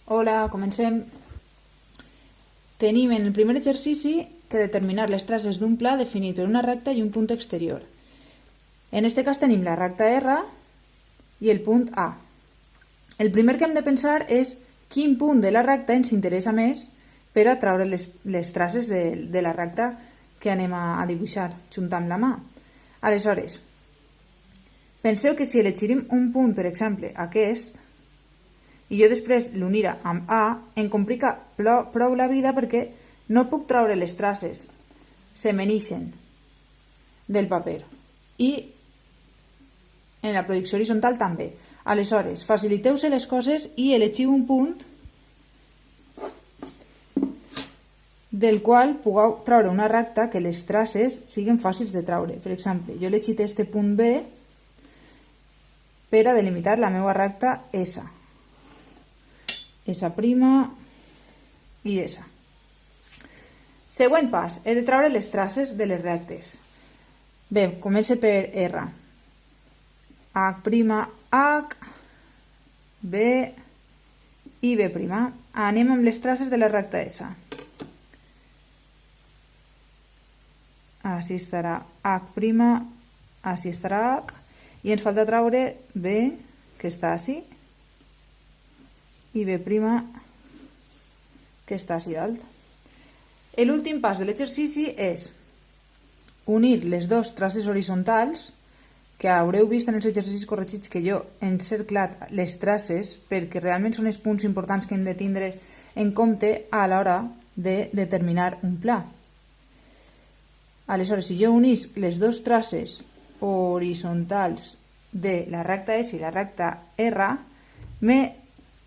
Hola, comencem. Tenim en el primer exercici que determinar les traces d'un pla definit per una recta i un punt exterior. En aquest cas tenim la recta R i el punt A. El primer que hem de pensar és quin punt de la recta ens interessa més per a treure les traces de la recta que anem a dibuixar junt amb la mà. Aleshores, penseu que si elegirem un punt, per exemple, aquest, i jo després l'unira amb A, em complica prou la vida perquè no puc treure les traces, se m'enixen del paper. I en la projecció horitzontal també. Aleshores, faciliteu-se les coses i elegiu un punt del qual pugueu treure una recta que les traces siguin fàcils de treure. Per exemple, jo he elegit este punt B per a delimitar la meva recta S. S' i S. Següent pas, he de treure les traces de les rectes. Bé, comença per R. H', B i B'. Anem amb les traces de la recta S. Així estarà H', així estarà H, i ens falta treure B, que està així, i B', que està així dalt. L'últim pas de l'exercici és unir les dues traces horitzontals, que haureu vist en els exercicis corregits que jo he encerclat les traces perquè realment són els punts importants que hem de tindre en compte a l'hora de determinar un pla. Aleshores, si jo unisc les dues traces horitzontals de la recta S i la recta R, me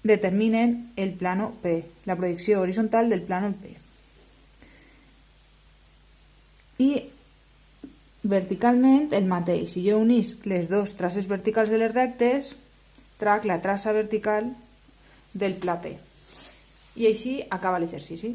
determinen el plano P, la projecció horitzontal del plano P. I verticalment el mateix. Si jo unisc les dues traces verticals de les rectes, trac la traça vertical del pla P. I així acaba l'exercici.